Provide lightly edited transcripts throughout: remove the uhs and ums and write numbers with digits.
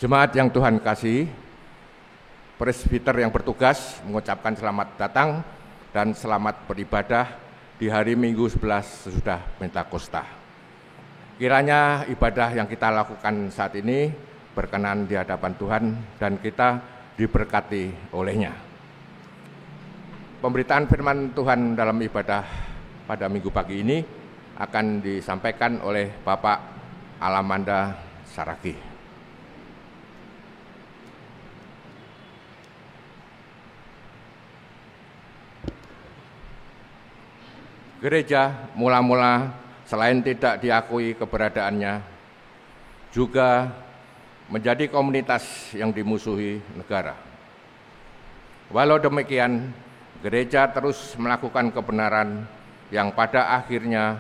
Jemaat yang Tuhan kasih, presbiter yang bertugas mengucapkan selamat datang dan selamat beribadah di hari Minggu 11 sesudah Pentakosta. Kiranya ibadah yang kita lakukan saat ini berkenan di hadapan Tuhan dan kita diberkati olehnya. Pemberitaan firman Tuhan dalam ibadah pada minggu pagi ini akan disampaikan oleh Bapak Alamanda Saragi. Gereja mula-mula selain tidak diakui keberadaannya, juga menjadi komunitas yang dimusuhi negara. Walau demikian, gereja terus melakukan kebenaran yang pada akhirnya,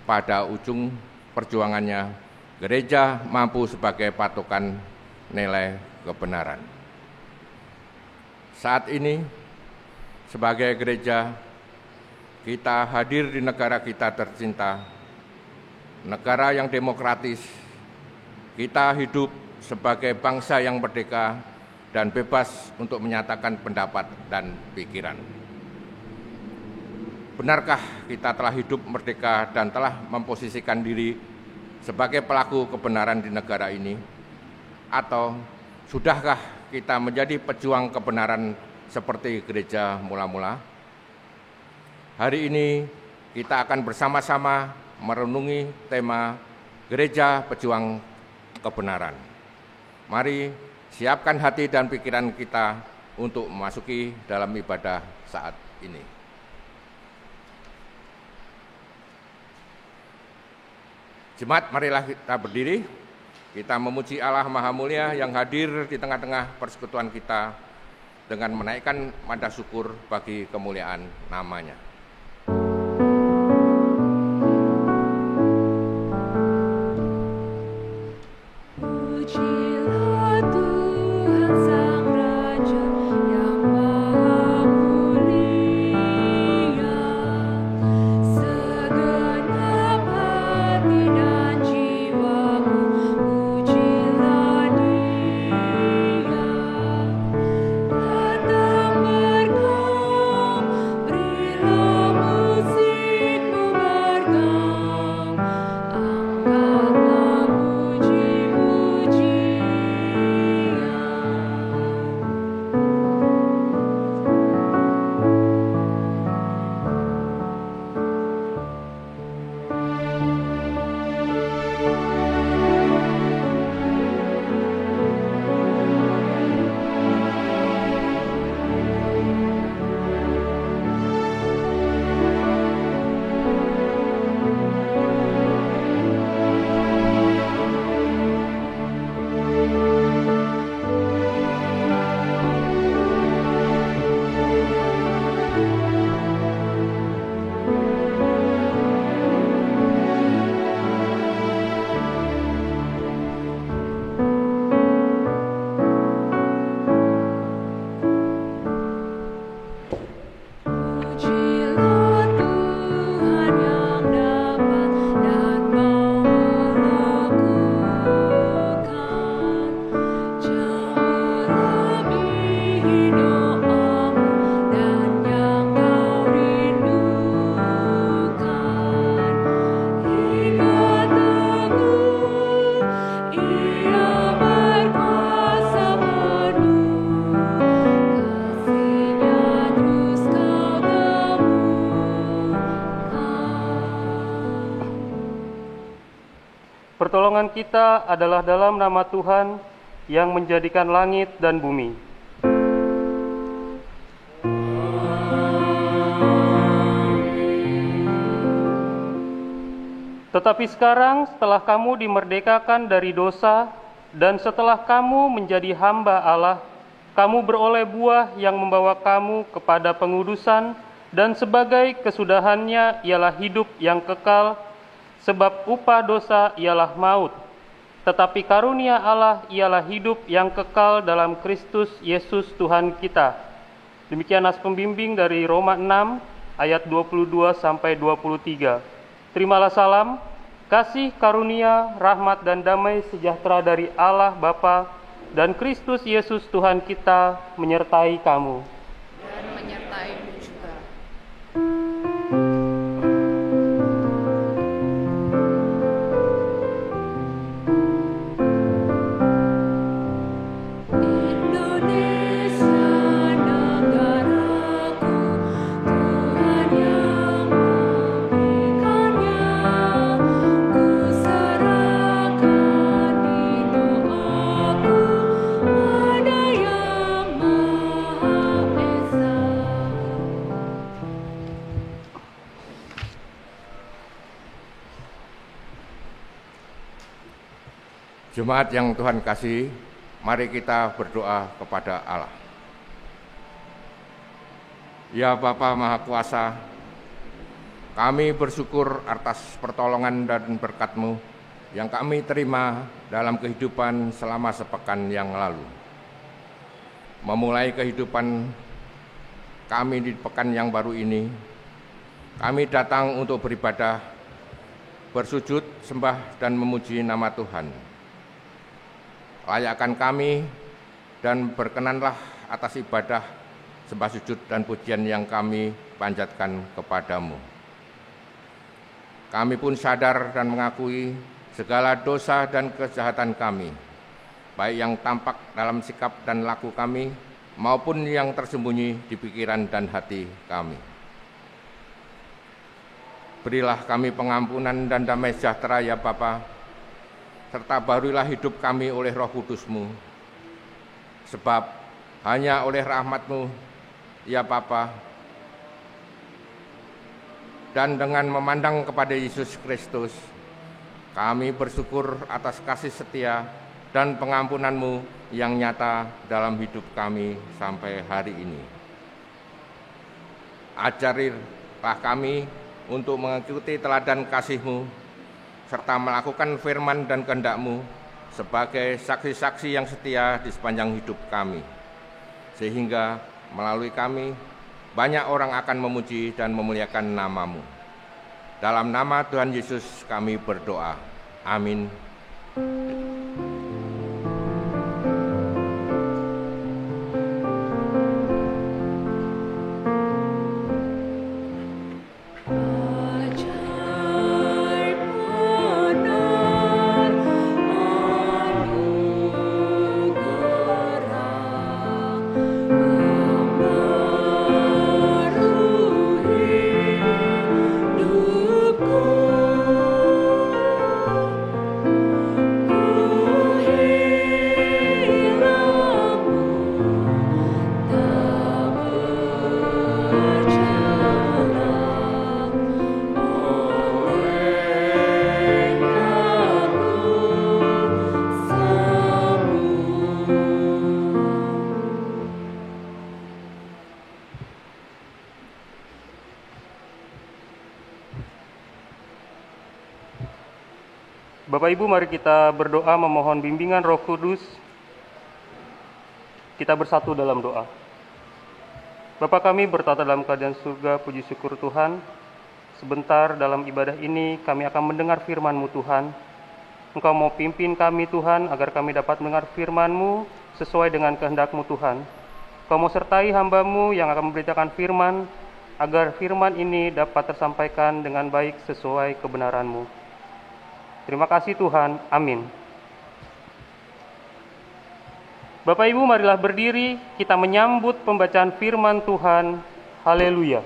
pada ujung perjuangannya, gereja mampu sebagai patokan nilai kebenaran. Saat ini, sebagai gereja, kita hadir di negara kita tercinta, negara yang demokratis. Kita hidup sebagai bangsa yang merdeka dan bebas untuk menyatakan pendapat dan pikiran. Benarkah kita telah hidup merdeka dan telah memposisikan diri sebagai pelaku kebenaran di negara ini? Atau sudahkah kita menjadi pejuang kebenaran seperti gereja mula-mula? Hari ini kita akan bersama-sama merenungi tema Gereja Pejuang Kebenaran. Mari siapkan hati dan pikiran kita untuk memasuki dalam ibadah saat ini. Jemaat, marilah kita berdiri. Kita memuji Allah Maha Mulia yang hadir di tengah-tengah persekutuan kita dengan menaikkan nada syukur bagi kemuliaan nama-Nya. Pertolongan kita adalah dalam nama Tuhan yang menjadikan langit dan bumi. Tetapi sekarang setelah kamu dimerdekakan dari dosa dan setelah kamu menjadi hamba Allah, kamu beroleh buah yang membawa kamu kepada pengudusan dan sebagai kesudahannya ialah hidup yang kekal. Sebab upah dosa ialah maut, tetapi karunia Allah ialah hidup yang kekal dalam Kristus Yesus Tuhan kita. Demikian nas pembimbing dari Roma 6 ayat 22-23. Terimalah salam, kasih karunia, rahmat dan damai sejahtera dari Allah Bapa dan Kristus Yesus Tuhan kita menyertai kamu. Dan menyertaimu juga. Jemaat yang Tuhan kasih, mari kita berdoa kepada Allah. Ya Bapa Maha Kuasa, kami bersyukur atas pertolongan dan berkat-Mu yang kami terima dalam kehidupan selama sepekan yang lalu. Memulai kehidupan kami di pekan yang baru ini, kami datang untuk beribadah, bersujud, sembah, dan memuji nama Tuhan. Layakkan kami dan berkenanlah atas ibadah, sembah sujud dan pujian yang kami panjatkan kepadamu. Kami pun sadar dan mengakui segala dosa dan kejahatan kami, baik yang tampak dalam sikap dan laku kami, maupun yang tersembunyi di pikiran dan hati kami. Berilah kami pengampunan dan damai sejahtera ya Bapa, serta barulah hidup kami oleh Roh Kudus-Mu. Sebab hanya oleh rahmat-Mu, ya Bapa, dan dengan memandang kepada Yesus Kristus, kami bersyukur atas kasih setia dan pengampunan-Mu yang nyata dalam hidup kami sampai hari ini. Ajarilah kami untuk mengikuti teladan kasih-Mu, serta melakukan firman dan kehendak-Mu sebagai saksi-saksi yang setia di sepanjang hidup kami, sehingga melalui kami banyak orang akan memuji dan memuliakan nama-Mu. Dalam nama Tuhan Yesus kami berdoa. Amin. Bapak Ibu, mari kita berdoa memohon bimbingan Roh Kudus. Kita bersatu dalam doa. Bapa kami bertata dalam kerajaan surga, puji syukur Tuhan. Sebentar dalam ibadah ini kami akan mendengar firman-Mu Tuhan. Engkau mau pimpin kami Tuhan, agar kami dapat mendengar firman-Mu sesuai dengan kehendak-Mu Tuhan. Engkau mau sertai hamba-Mu yang akan memberitakan firman, agar firman ini dapat tersampaikan dengan baik sesuai kebenaran-Mu. Terima kasih Tuhan, amin. Bapak Ibu, marilah berdiri, kita menyambut pembacaan firman Tuhan. Haleluya.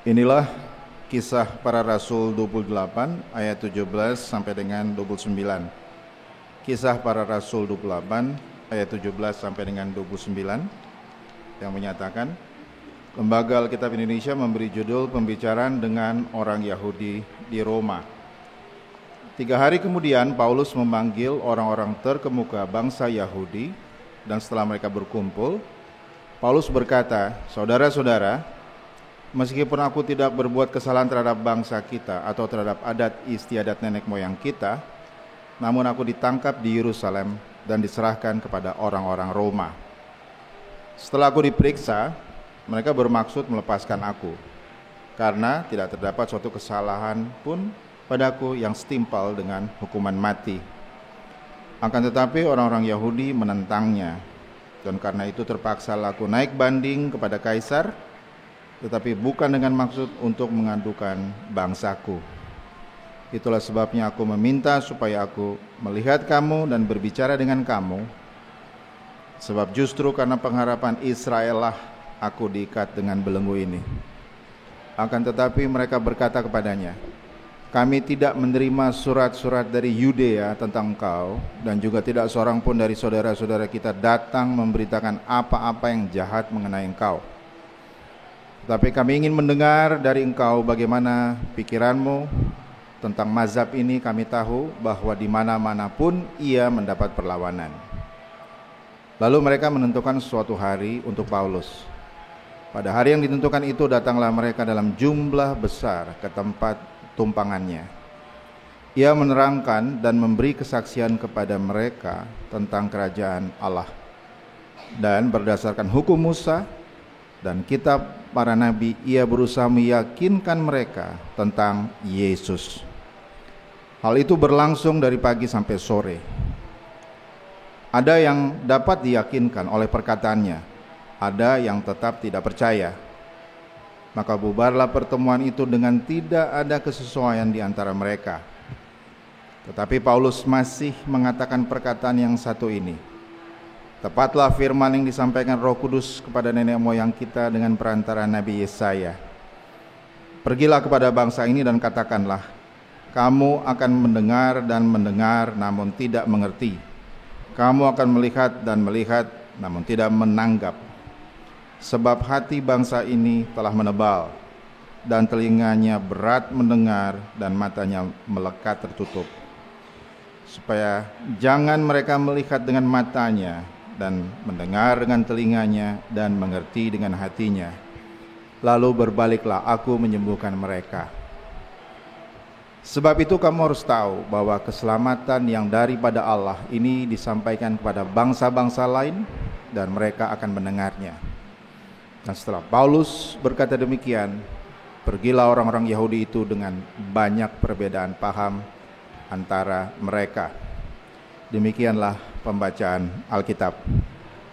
Inilah Kisah Para Rasul 28 ayat 17 sampai dengan 29. Kisah Para Rasul 28 ayat 17 sampai dengan 29 yang menyatakan, Lembaga Alkitab Indonesia memberi judul Pembicaraan dengan Orang Yahudi di Roma. 3 hari kemudian Paulus memanggil orang-orang terkemuka bangsa Yahudi, dan setelah mereka berkumpul, Paulus berkata, Saudara-saudara, meskipun aku tidak berbuat kesalahan terhadap bangsa kita atau terhadap adat istiadat nenek moyang kita, namun aku ditangkap di Yerusalem dan diserahkan kepada orang-orang Roma. Setelah aku diperiksa, mereka bermaksud melepaskan aku, karena tidak terdapat suatu kesalahan pun padaku yang setimpal dengan hukuman mati. Akan tetapi orang-orang Yahudi menentangnya, dan karena itu terpaksa aku naik banding kepada Kaisar, tetapi bukan dengan maksud untuk mengadukan bangsaku. Itulah sebabnya aku meminta supaya aku melihat kamu dan berbicara dengan kamu, sebab justru karena pengharapan Israel lah aku diikat dengan belenggu ini. Akan tetapi mereka berkata kepadanya, kami tidak menerima surat-surat dari Yudea tentang engkau, dan juga tidak seorang pun dari saudara-saudara kita datang memberitakan apa-apa yang jahat mengenai engkau. Tapi kami ingin mendengar dari engkau bagaimana pikiranmu tentang mazhab ini. Kami tahu bahwa di mana-mana pun ia mendapat perlawanan. Lalu mereka menentukan suatu hari untuk Paulus. Pada hari yang ditentukan itu datanglah mereka dalam jumlah besar ke tempat tumpangannya. Ia menerangkan dan memberi kesaksian kepada mereka tentang kerajaan Allah. Dan berdasarkan hukum Musa dan kitab para nabi, ia berusaha meyakinkan mereka tentang Yesus. Hal itu berlangsung dari pagi sampai sore. Ada yang dapat diyakinkan oleh perkataannya, ada yang tetap tidak percaya. Maka bubarlah pertemuan itu dengan tidak ada kesesuaian di antara mereka. Tetapi Paulus masih mengatakan perkataan yang satu ini, tepatlah firman yang disampaikan Roh Kudus kepada nenek moyang kita dengan perantara Nabi Yesaya. Pergilah kepada bangsa ini dan katakanlah, kamu akan mendengar dan mendengar namun tidak mengerti. Kamu akan melihat dan melihat namun tidak menanggap. Sebab hati bangsa ini telah menebal, dan telinganya berat mendengar, dan matanya melekat tertutup, supaya jangan mereka melihat dengan matanya, dan mendengar dengan telinganya, dan mengerti dengan hatinya. Lalu berbaliklah aku menyembuhkan mereka. Sebab itu kamu harus tahu bahwa keselamatan yang daripada Allah ini disampaikan kepada bangsa-bangsa lain, dan mereka akan mendengarnya. Dan setelah Paulus berkata demikian, pergilah orang-orang Yahudi itu dengan banyak perbedaan paham antara mereka. Demikianlah pembacaan Alkitab.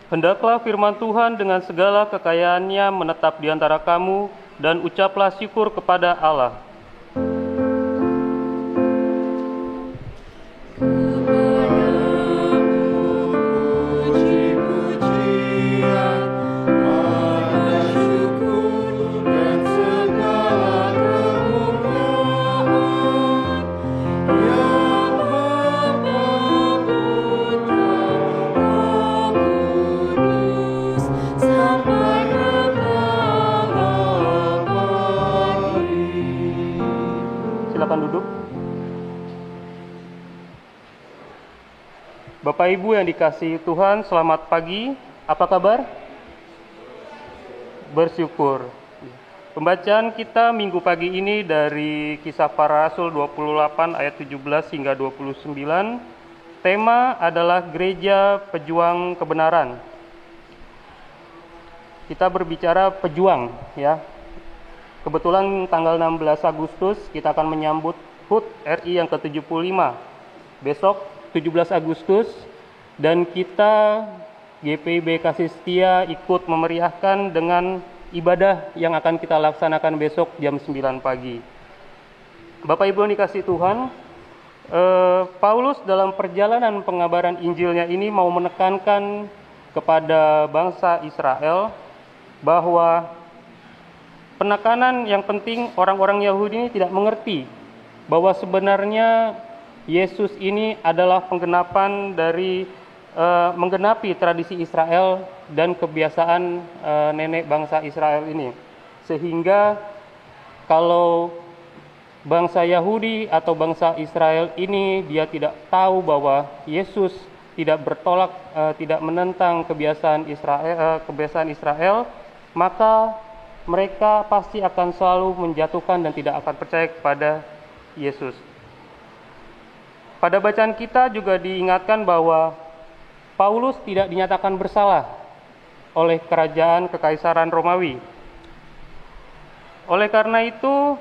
Hendaklah firman Tuhan dengan segala kekayaannya menetap di antara kamu, dan ucaplah syukur kepada Allah. Silakan duduk. Bapak Ibu yang dikasihi Tuhan, selamat pagi. Apa kabar? Bersyukur. Pembacaan kita minggu pagi ini dari Kisah Para Rasul 28 ayat 17 hingga 29. Tema adalah Gereja Pejuang Kebenaran. Kita berbicara pejuang, ya. Kebetulan tanggal 16 Agustus kita akan menyambut HUT RI yang ke-75. Besok 17 Agustus, dan kita GPIB Kasih Setia ikut memeriahkan dengan ibadah yang akan kita laksanakan besok jam 9 pagi. Bapak Ibu yang dikasihi Tuhan, Paulus dalam perjalanan pengabaran Injilnya ini mau menekankan kepada bangsa Israel bahwa penekanan yang penting orang-orang Yahudi ini tidak mengerti bahwa sebenarnya Yesus ini adalah penggenapan dari menggenapi tradisi Israel dan kebiasaan nenek bangsa Israel ini. Sehingga kalau bangsa Yahudi atau bangsa Israel ini dia tidak tahu bahwa Yesus tidak bertolak, tidak menentang kebiasaan Israel, maka mereka pasti akan selalu menjatuhkan dan tidak akan percaya kepada Yesus. Pada bacaan kita juga diingatkan bahwa Paulus tidak dinyatakan bersalah oleh kerajaan Kekaisaran Romawi. Oleh karena itu,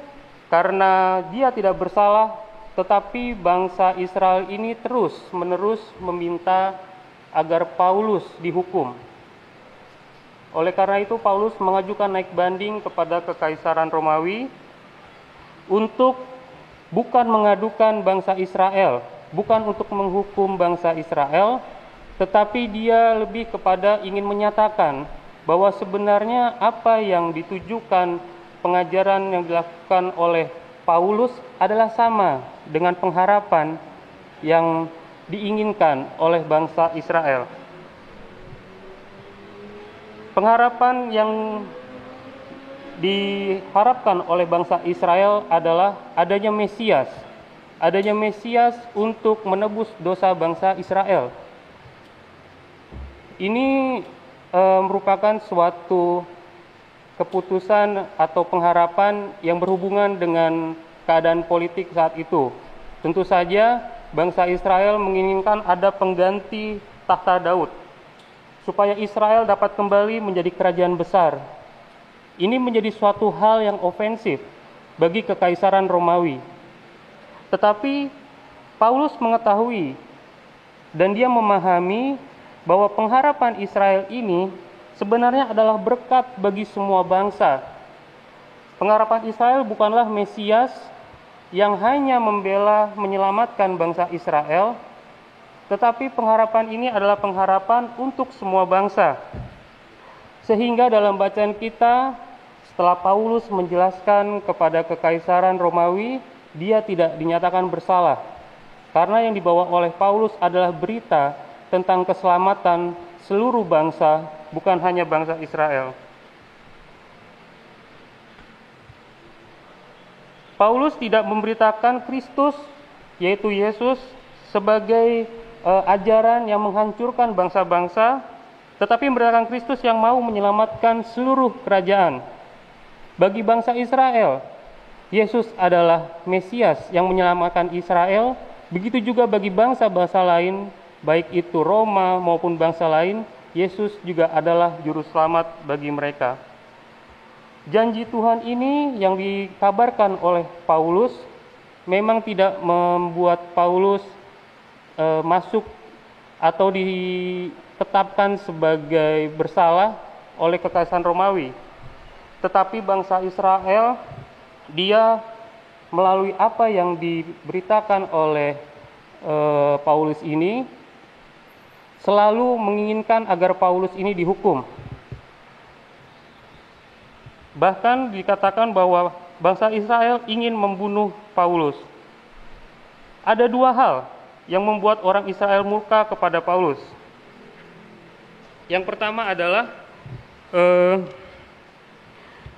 karena dia tidak bersalah, tetapi bangsa Israel ini terus-menerus meminta agar Paulus dihukum. Oleh karena itu, Paulus mengajukan naik banding kepada Kekaisaran Romawi untuk bukan mengadukan bangsa Israel, bukan untuk menghukum bangsa Israel, tetapi dia lebih kepada ingin menyatakan bahwa sebenarnya apa yang ditujukan pengajaran yang dilakukan oleh Paulus adalah sama dengan pengharapan yang diinginkan oleh bangsa Israel. Pengharapan yang diharapkan oleh bangsa Israel adalah adanya Mesias untuk menebus dosa bangsa Israel. Ini merupakan suatu keputusan atau pengharapan yang berhubungan dengan keadaan politik saat itu. Tentu saja bangsa Israel menginginkan ada pengganti takhta Daud, supaya Israel dapat kembali menjadi kerajaan besar. Ini menjadi suatu hal yang ofensif bagi Kekaisaran Romawi. Tetapi Paulus mengetahui dan dia memahami bahwa pengharapan Israel ini sebenarnya adalah berkat bagi semua bangsa. Pengharapan Israel bukanlah Mesias yang hanya membela menyelamatkan bangsa Israel, tetapi pengharapan ini adalah pengharapan untuk semua bangsa. Sehingga dalam bacaan kita, setelah Paulus menjelaskan kepada Kekaisaran Romawi, dia tidak dinyatakan bersalah. Karena yang dibawa oleh Paulus adalah berita tentang keselamatan seluruh bangsa, bukan hanya bangsa Israel. Paulus tidak memberitakan Kristus, yaitu Yesus, sebagai ajaran yang menghancurkan bangsa-bangsa, tetapi memberitakan Kristus yang mau menyelamatkan seluruh kerajaan. Bagi bangsa Israel, Yesus adalah Mesias yang menyelamatkan Israel. Begitu juga bagi bangsa-bangsa lain, baik itu Roma maupun bangsa lain, Yesus juga adalah juru selamat bagi mereka. Janji Tuhan ini yang dikabarkan oleh Paulus memang tidak membuat Paulus masuk atau ditetapkan sebagai bersalah oleh Kekaisaran Romawi. Tetapi bangsa Israel, dia melalui apa yang diberitakan oleh Paulus ini, selalu menginginkan agar Paulus ini dihukum. Bahkan dikatakan bahwa bangsa Israel ingin membunuh Paulus. Ada dua hal yang membuat orang Israel murka kepada Paulus. Yang pertama adalah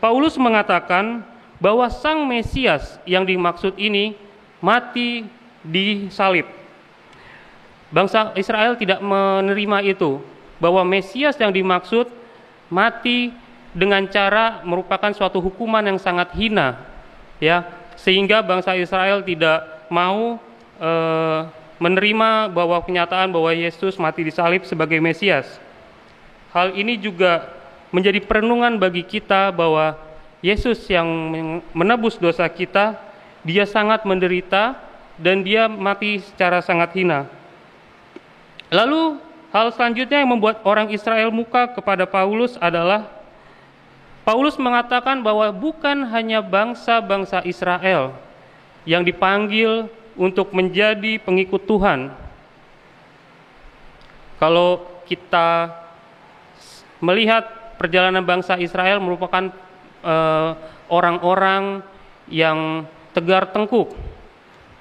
Paulus mengatakan bahwa Sang Mesias yang dimaksud ini mati di salib. Bangsa Israel tidak menerima itu, bahwa Mesias yang dimaksud mati dengan cara merupakan suatu hukuman yang sangat hina, ya, sehingga bangsa Israel tidak mau menerima bahwa kenyataan bahwa Yesus mati di salib sebagai Mesias. Hal ini juga menjadi perenungan bagi kita bahwa Yesus yang menebus dosa kita, dia sangat menderita dan dia mati secara sangat hina. Lalu hal selanjutnya yang membuat orang Israel muka kepada Paulus adalah Paulus mengatakan bahwa bukan hanya bangsa-bangsa Israel yang dipanggil untuk menjadi pengikut Tuhan. Kalau kita melihat perjalanan bangsa Israel merupakan orang-orang yang tegar tengkuk.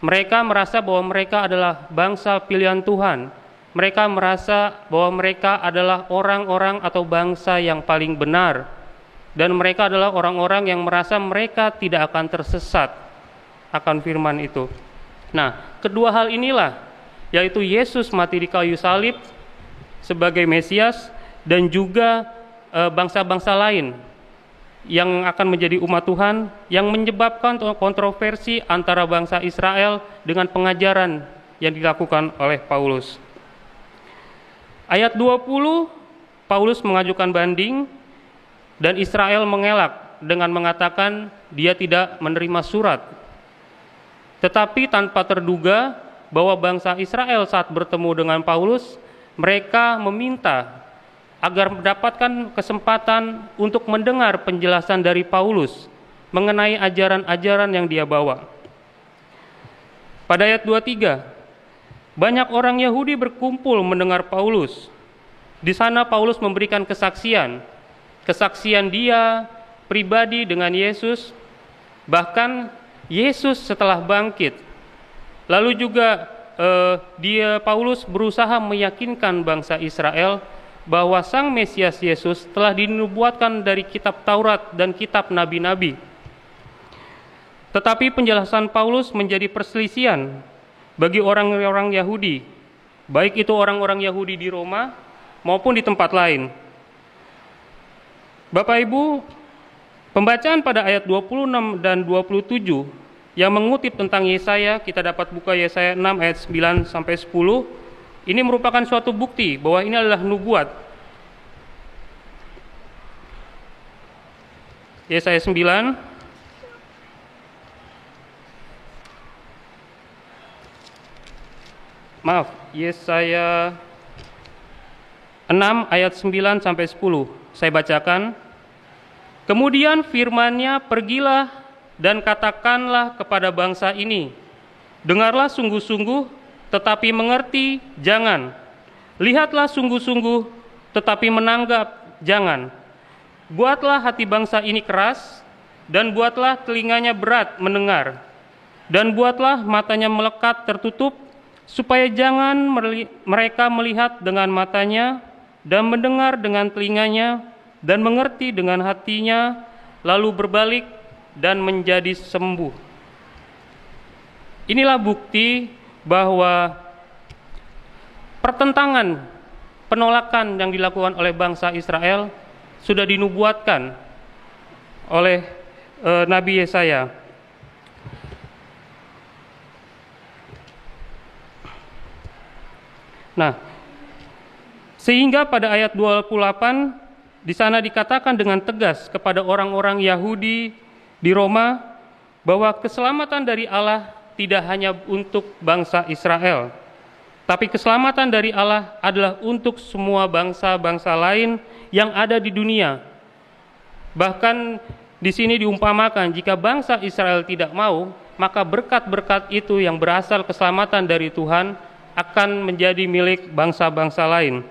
Mereka merasa bahwa mereka adalah bangsa pilihan Tuhan. Mereka merasa bahwa mereka adalah orang-orang atau bangsa yang paling benar. Dan mereka adalah orang-orang yang merasa mereka tidak akan tersesat akan firman itu. Nah, kedua hal inilah, yaitu Yesus mati di kayu salib sebagai Mesias dan juga bangsa-bangsa lain yang akan menjadi umat Tuhan, yang menyebabkan kontroversi antara bangsa Israel dengan pengajaran yang dilakukan oleh Paulus. Ayat 20, Paulus mengajukan banding dan Israel mengelak dengan mengatakan dia tidak menerima surat. Tetapi tanpa terduga bahwa bangsa Israel saat bertemu dengan Paulus, mereka meminta agar mendapatkan kesempatan untuk mendengar penjelasan dari Paulus mengenai ajaran-ajaran yang dia bawa. Pada ayat 23, banyak orang Yahudi berkumpul mendengar Paulus. Di sana Paulus memberikan kesaksian dia pribadi dengan Yesus, bahkan Yesus setelah bangkit. Lalu juga Paulus berusaha meyakinkan bangsa Israel bahwa Sang Mesias Yesus telah dinubuatkan dari kitab Taurat dan kitab nabi-nabi. Tetapi penjelasan Paulus menjadi perselisihan bagi orang-orang Yahudi, baik itu orang-orang Yahudi di Roma maupun di tempat lain. Bapak Ibu, pembacaan pada ayat 26 dan 27 yang mengutip tentang Yesaya, kita dapat buka Yesaya 6 ayat 9 sampai 10. Ini merupakan suatu bukti bahwa ini adalah nubuat. Yesaya 9 Yesaya 6 ayat 9 sampai 10. Saya bacakan. Kemudian firman-Nya, pergilah dan katakanlah kepada bangsa ini, dengarlah sungguh-sungguh, tetapi mengerti jangan. Lihatlah sungguh-sungguh, tetapi menanggap jangan. Buatlah hati bangsa ini keras, dan buatlah telinganya berat mendengar, dan buatlah matanya melekat tertutup, supaya jangan mereka melihat dengan matanya, dan mendengar dengan telinganya, dan mengerti dengan hatinya, lalu berbalik dan menjadi sembuh. Inilah bukti bahwa pertentangan, penolakan yang dilakukan oleh bangsa Israel sudah dinubuatkan oleh Nabi Yesaya. Nah, sehingga pada ayat 28 di sana dikatakan dengan tegas kepada orang-orang Yahudi di Roma bahwa keselamatan dari Allah tidak hanya untuk bangsa Israel, tapi keselamatan dari Allah adalah untuk semua bangsa-bangsa lain yang ada di dunia. Bahkan di sini diumpamakan jika bangsa Israel tidak mau, maka berkat-berkat itu yang berasal keselamatan dari Tuhan akan menjadi milik bangsa-bangsa lain.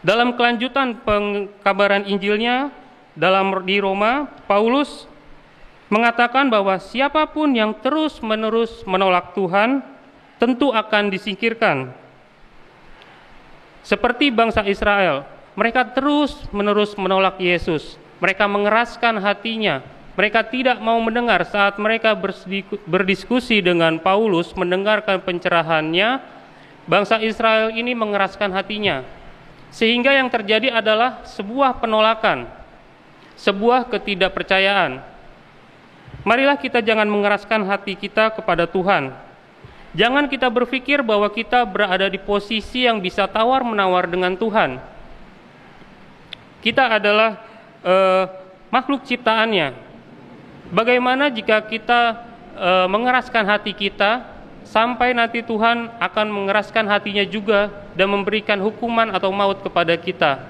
Dalam kelanjutan pengkabaran Injilnya di Roma, Paulus mengatakan bahwa siapapun yang terus-menerus menolak Tuhan tentu akan disingkirkan. Seperti bangsa Israel, mereka terus-menerus menolak Yesus. Mereka mengeraskan hatinya. Mereka tidak mau mendengar saat mereka berdiskusi dengan Paulus, mendengarkan pencerahannya. Bangsa Israel ini mengeraskan hatinya. Sehingga yang terjadi adalah sebuah penolakan, sebuah ketidakpercayaan. Marilah kita jangan mengeraskan hati kita kepada Tuhan. Jangan kita berpikir bahwa kita berada di posisi yang bisa tawar-menawar dengan Tuhan. Kita adalah makhluk ciptaannya. Bagaimana jika kita mengeraskan hati kita, sampai nanti Tuhan akan mengeraskan hatinya juga dan memberikan hukuman atau maut kepada kita.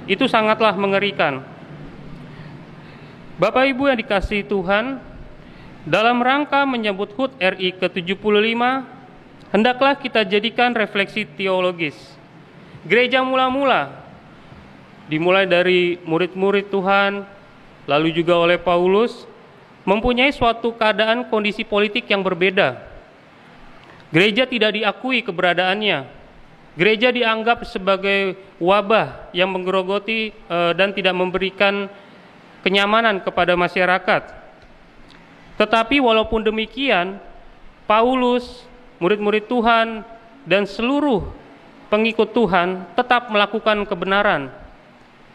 Itu sangatlah mengerikan. Bapak Ibu yang dikasihi Tuhan, dalam rangka menyambut HUT RI ke-75, hendaklah kita jadikan refleksi teologis. Gereja mula-mula, dimulai dari murid-murid Tuhan, lalu juga oleh Paulus, mempunyai suatu keadaan kondisi politik yang berbeda. Gereja tidak diakui keberadaannya. Gereja dianggap sebagai wabah yang menggerogoti dan tidak memberikan kenyamanan kepada masyarakat. Tetapi walaupun demikian, Paulus, murid-murid Tuhan, dan seluruh pengikut Tuhan tetap melakukan kebenaran.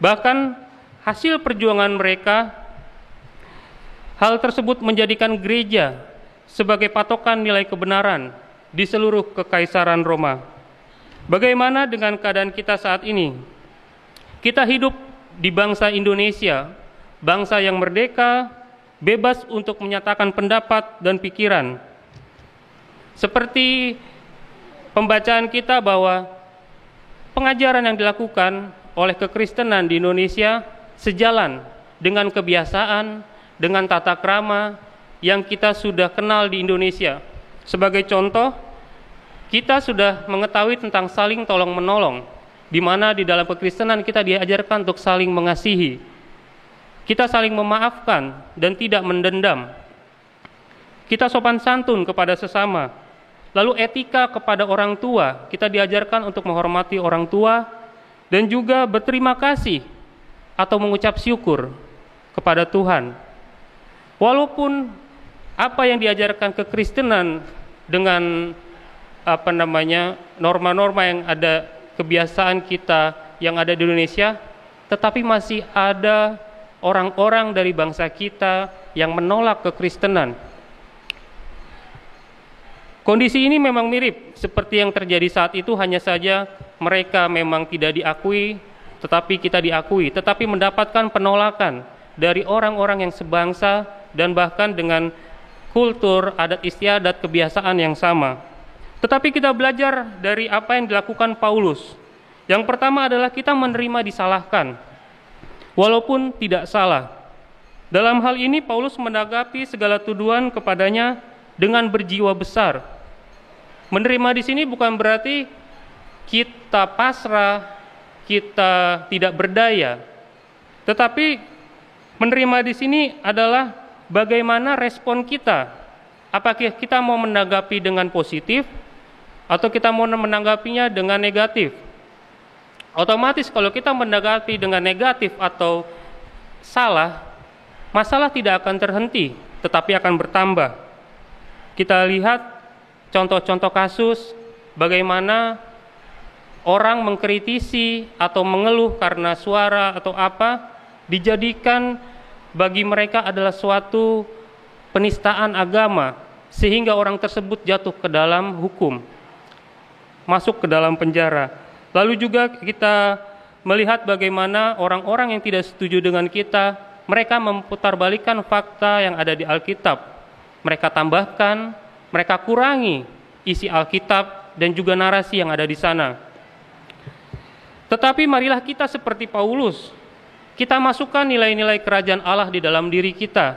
Bahkan hasil perjuangan mereka, hal tersebut menjadikan gereja sebagai patokan nilai kebenaran di seluruh kekaisaran Roma. Bagaimana dengan keadaan kita saat ini? Kita hidup di bangsa Indonesia, bangsa yang merdeka, bebas untuk menyatakan pendapat dan pikiran. Seperti pembacaan kita bahwa pengajaran yang dilakukan oleh kekristenan di Indonesia sejalan dengan kebiasaan, dengan tata krama yang kita sudah kenal di Indonesia. Sebagai contoh, kita sudah mengetahui tentang saling tolong-menolong, di mana di dalam kekristenan kita diajarkan untuk saling mengasihi. Kita saling memaafkan dan tidak mendendam. Kita sopan santun kepada sesama. Lalu etika kepada orang tua, kita diajarkan untuk menghormati orang tua dan juga berterima kasih atau mengucap syukur kepada Tuhan. Walaupun apa yang diajarkan kekristenan dengan norma-norma yang ada, kebiasaan kita yang ada di Indonesia, tetapi masih ada orang-orang dari bangsa kita yang menolak kekristenan. Kondisi ini memang mirip seperti yang terjadi saat itu, hanya saja mereka memang tidak diakui, tetapi kita diakui, tetapi mendapatkan penolakan dari orang-orang yang sebangsa dan bahkan dengan kultur, adat istiadat, kebiasaan yang sama. Tetapi kita belajar dari apa yang dilakukan Paulus. Yang pertama adalah kita menerima disalahkan, walaupun tidak salah. Dalam hal ini Paulus menanggapi segala tuduhan kepadanya dengan berjiwa besar. Menerima di sini bukan berarti kita pasrah, kita tidak berdaya. Tetapi menerima di sini adalah bagaimana respon kita. Apakah kita mau menanggapi dengan positif atau kita mau menanggapinya dengan negatif? Otomatis kalau kita menanggapi dengan negatif atau salah, masalah tidak akan terhenti, tetapi akan bertambah. Kita lihat contoh-contoh kasus bagaimana orang mengkritisi atau mengeluh karena suara atau apa, dijadikan bagi mereka adalah suatu penistaan agama, sehingga orang tersebut jatuh ke dalam hukum, masuk ke dalam penjara. Lalu juga kita melihat bagaimana orang-orang yang tidak setuju dengan kita, mereka memutarbalikkan fakta yang ada di Alkitab. Mereka tambahkan, mereka kurangi isi Alkitab dan juga narasi yang ada di sana. Tetapi marilah kita seperti Paulus, kita masukkan nilai-nilai kerajaan Allah di dalam diri kita.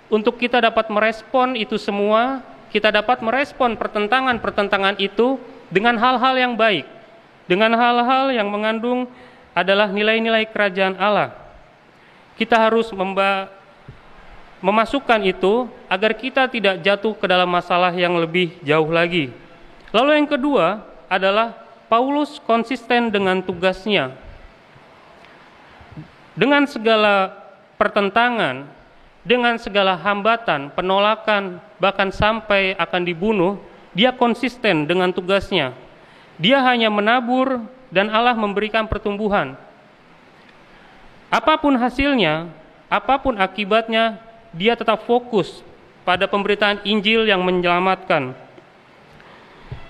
Untuk kita dapat merespon itu semua, kita dapat merespon pertentangan-pertentangan itu dengan hal-hal yang baik, dengan hal-hal yang mengandung adalah nilai-nilai kerajaan Allah. Kita harus memasukkan itu agar kita tidak jatuh ke dalam masalah yang lebih jauh lagi. Lalu yang kedua adalah Paulus konsisten dengan tugasnya. Dengan segala pertentangan, dengan segala hambatan, penolakan, bahkan sampai akan dibunuh, dia konsisten dengan tugasnya. Dia hanya menabur dan Allah memberikan pertumbuhan. Apapun hasilnya, apapun akibatnya, dia tetap fokus pada pemberitaan Injil yang menyelamatkan.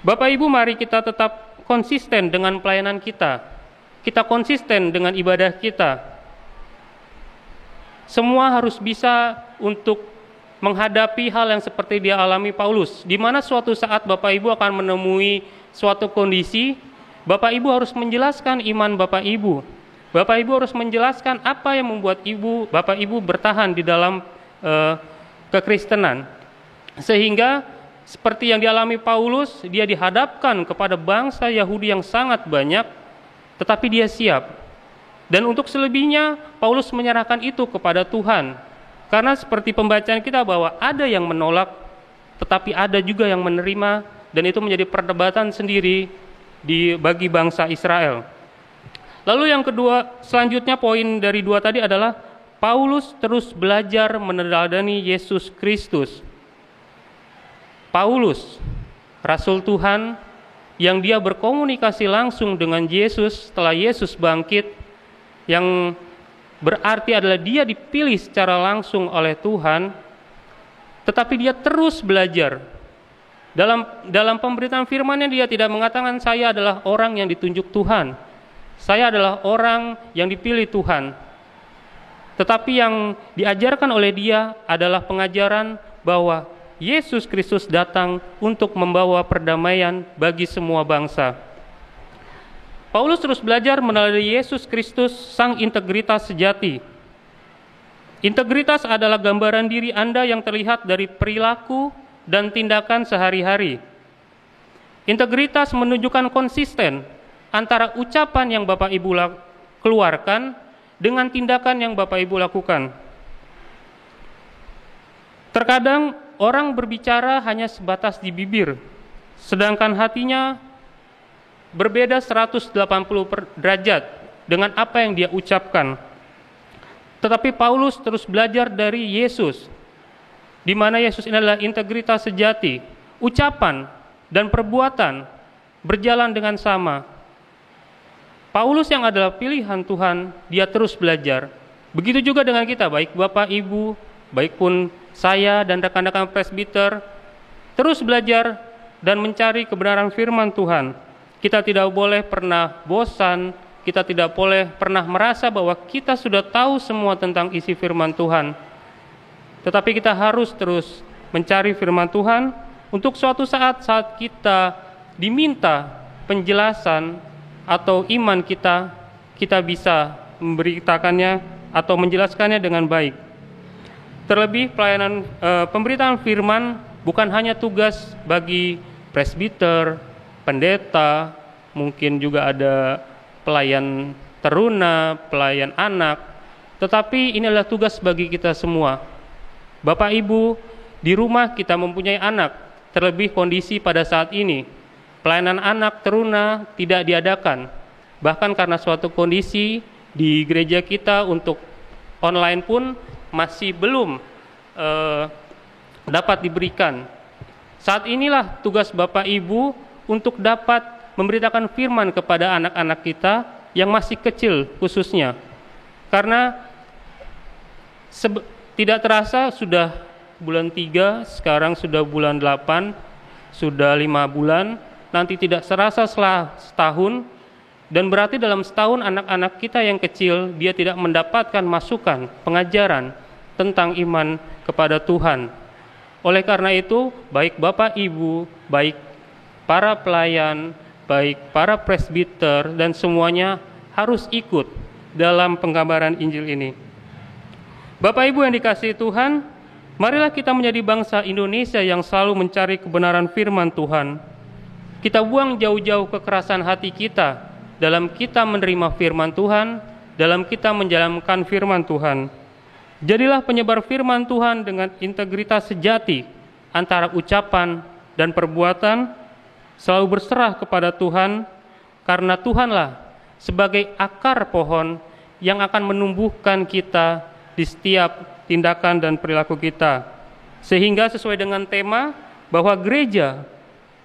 Bapak Ibu, mari kita tetap konsisten dengan pelayanan kita. Kita konsisten dengan ibadah kita. Semua harus bisa untuk menghadapi hal yang seperti dia alami Paulus, di mana suatu saat Bapak Ibu akan menemui suatu kondisi, Bapak Ibu harus menjelaskan iman Bapak Ibu. Bapak Ibu harus menjelaskan apa yang membuat Bapak Ibu bertahan di dalam kekristenan. Sehingga seperti yang dialami Paulus, dia dihadapkan kepada bangsa Yahudi yang sangat banyak, tetapi dia siap. Dan untuk selebihnya, Paulus menyerahkan itu kepada Tuhan. Karena seperti pembacaan kita bahwa ada yang menolak, tetapi ada juga yang menerima, dan itu menjadi perdebatan sendiri bagi bangsa Israel. Lalu yang kedua, selanjutnya poin dari dua tadi adalah Paulus terus belajar meneladani Yesus Kristus. Paulus, Rasul Tuhan, yang dia berkomunikasi langsung dengan Yesus setelah Yesus bangkit, yang berarti adalah dia dipilih secara langsung oleh Tuhan, tetapi dia terus belajar. Dalam pemberitaan firman-Nya dia tidak mengatakan saya adalah orang yang ditunjuk Tuhan. Saya adalah orang yang dipilih Tuhan. Tetapi yang diajarkan oleh dia adalah pengajaran bahwa Yesus Kristus datang untuk membawa perdamaian bagi semua bangsa. Paulus terus belajar melalui Yesus Kristus, sang integritas sejati. Integritas adalah gambaran diri Anda yang terlihat dari perilaku dan tindakan sehari-hari. Integritas menunjukkan konsisten antara ucapan yang Bapak Ibu keluarkan dengan tindakan yang Bapak Ibu lakukan. Terkadang orang berbicara hanya sebatas di bibir, sedangkan hatinya berbeda 180 derajat dengan apa yang dia ucapkan. Tetapi Paulus terus belajar dari Yesus, di mana Yesus ini adalah integritas sejati. Ucapan dan perbuatan berjalan dengan sama. Paulus yang adalah pilihan Tuhan, dia terus belajar. Begitu juga dengan kita, baik Bapak Ibu, baik pun saya dan rekan-rekan presbiter, terus belajar dan mencari kebenaran firman Tuhan. Kita tidak boleh pernah bosan, kita tidak boleh pernah merasa bahwa kita sudah tahu semua tentang isi firman Tuhan. Tetapi kita harus terus mencari firman Tuhan untuk suatu saat kita diminta penjelasan atau iman kita bisa memberitakannya atau menjelaskannya dengan baik. Terlebih pelayanan pemberitaan firman bukan hanya tugas bagi presbiter, pendeta, mungkin juga ada pelayan teruna, pelayan anak, tetapi ini adalah tugas bagi kita semua. Bapak Ibu, di rumah kita mempunyai anak, terlebih kondisi pada saat ini pelayanan anak teruna tidak diadakan. Bahkan karena suatu kondisi di gereja kita untuk online pun masih belum dapat diberikan. Saat inilah tugas Bapak Ibu untuk dapat memberitakan firman kepada anak-anak kita yang masih kecil khususnya. Karena tidak terasa sudah bulan 3, sekarang sudah bulan 8, sudah 5 bulan, nanti tidak serasa setelah setahun, dan berarti dalam setahun anak-anak kita yang kecil, dia tidak mendapatkan masukan, pengajaran tentang iman kepada Tuhan. Oleh karena itu, baik Bapak Ibu, baik para pelayan, baik para presbiter, dan semuanya harus ikut dalam penggambaran Injil ini. Bapak Ibu yang dikasihi Tuhan, marilah kita menjadi bangsa Indonesia yang selalu mencari kebenaran firman Tuhan. Kita buang jauh-jauh kekerasan hati kita dalam kita menerima firman Tuhan, dalam kita menjalankan firman Tuhan. Jadilah penyebar firman Tuhan dengan integritas sejati antara ucapan dan perbuatan, selalu berserah kepada Tuhan, karena Tuhanlah sebagai akar pohon yang akan menumbuhkan kita di setiap tindakan dan perilaku kita. Sehingga sesuai dengan tema bahwa gereja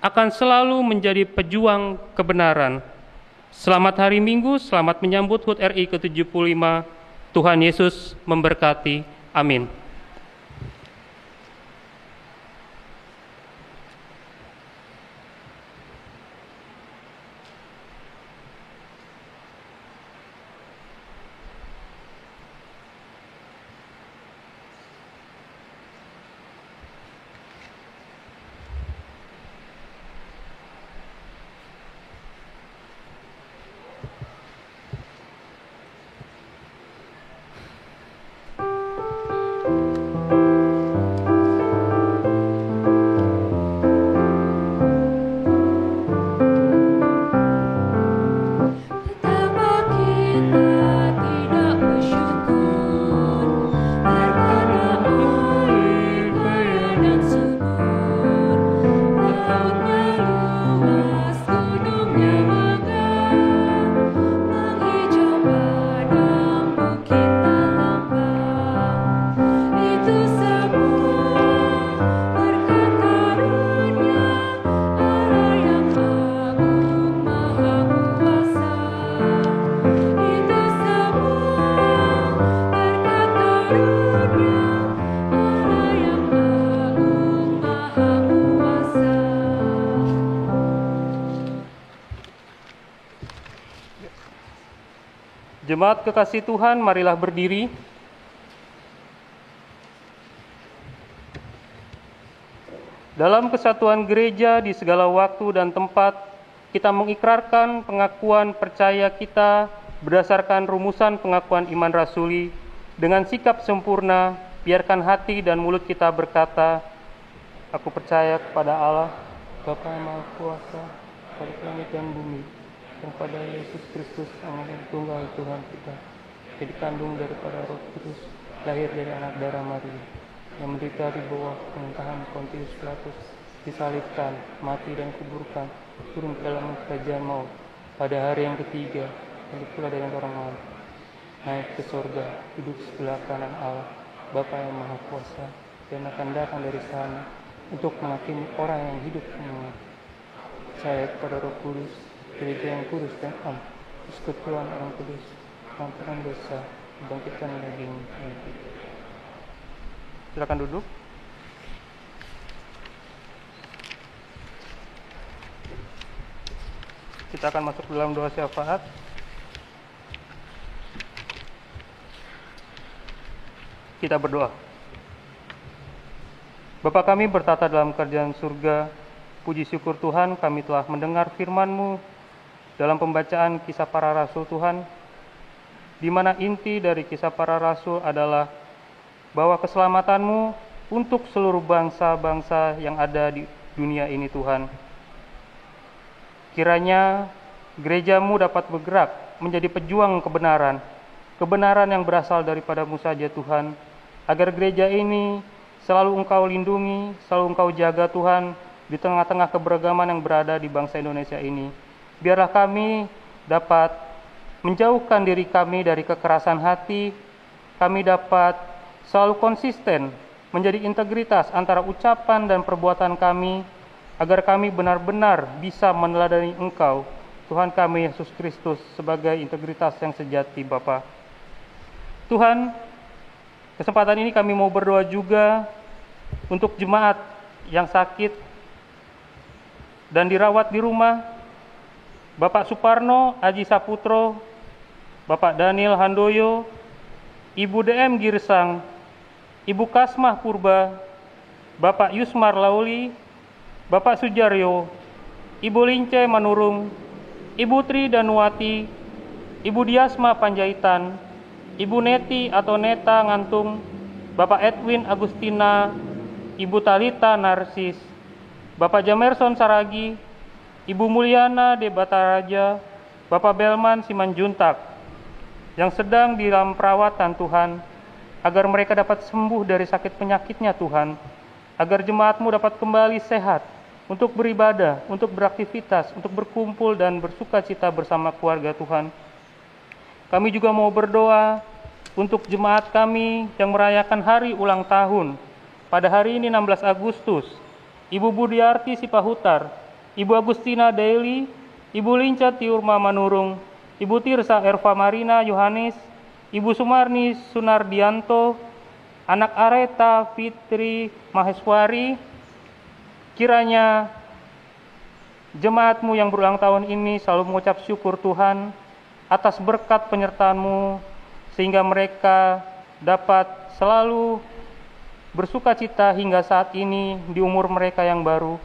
akan selalu menjadi pejuang kebenaran. Selamat hari Minggu, selamat menyambut HUT RI ke-75. Tuhan Yesus memberkati. Amin. Jemaat kekasih Tuhan, marilah berdiri. Dalam kesatuan gereja di segala waktu dan tempat, kita mengikrarkan pengakuan percaya kita berdasarkan rumusan pengakuan iman rasuli. Dengan sikap sempurna, biarkan hati dan mulut kita berkata, "Aku percaya kepada Allah, Bapa yang Maha Kuasa, pada langit dan bumi, dan pada Yesus Kristus, Anak Tunggal Tuhan kita, yang dikandung daripada Roh Kudus, lahir dari anak darah Maria, yang menderita di bawah pemerintahan Pontius Pilatus, disalibkan, mati dan kuburkan, turun ke dalam kerajaan maut, pada hari yang ketiga, bangkit pula dari orang mati, naik ke surga, duduk sebelah kanan Allah, Bapa yang Maha Kuasa, dan akan datang dari sana untuk menghakimi orang yang hidup dan mati. Saya kepada Roh Kudus, gereja yang kudus dan am, persekutuan orang kudus, pengampunan dosa, dibangkitkan lagi. Silakan duduk. Kita akan masuk dalam doa syafaat. Kita berdoa. Bapa kami bertata dalam kerajaan surga, puji syukur Tuhan kami telah mendengar firman-Mu dalam pembacaan kisah para rasul Tuhan, di mana inti dari kisah para rasul adalah bahwa keselamatan-Mu untuk seluruh bangsa-bangsa yang ada di dunia ini Tuhan. Kiranya gereja-Mu dapat bergerak menjadi pejuang kebenaran, kebenaran yang berasal daripada-Mu saja Tuhan, agar gereja ini selalu Engkau lindungi, selalu Engkau jaga Tuhan, di tengah-tengah keberagaman yang berada di bangsa Indonesia ini. Biarlah kami dapat menjauhkan diri kami dari kekerasan hati, kami dapat selalu konsisten menjadi integritas antara ucapan dan perbuatan kami, agar kami benar-benar bisa meneladani Engkau, Tuhan kami Yesus Kristus, sebagai integritas yang sejati Bapa. Tuhan, kesempatan ini kami mau berdoa juga untuk jemaat yang sakit dan dirawat di rumah, Bapak Suparno Aji Saputro, Bapak Daniel Handoyo, Ibu DM Girsang, Ibu Kasmah Purba, Bapak Yusmar Lauli, Bapak Sujaryo, Ibu Lince Manurung, Ibu Tri Danuwati, Ibu Diasma Panjaitan, Ibu Neti atau Neta Ngantung, Bapak Edwin Agustina, Ibu Talita Narsis, Bapak Jamerson Saragi, Ibu Mulyana De Bataraja, Bapak Belman Simanjuntak, yang sedang di dalam perawatan Tuhan, agar mereka dapat sembuh dari sakit penyakitnya Tuhan, agar jemaat-Mu dapat kembali sehat, untuk beribadah, untuk beraktivitas, untuk berkumpul dan bersuka cita bersama keluarga Tuhan. Kami juga mau berdoa untuk jemaat kami yang merayakan hari ulang tahun pada hari ini 16 Agustus, Ibu Budiarti Sipahutar, Ibu Agustina Daily, Ibu Linca Tiurma Manurung, Ibu Tirsa Erva Marina Yohanes, Ibu Sumarni Sunardianto, anak Areta Fitri Maheswari. Kiranya jemaat-Mu yang berulang tahun ini selalu mengucap syukur Tuhan atas berkat penyertaan-Mu, sehingga mereka dapat selalu bersuka cita hingga saat ini di umur mereka yang baru.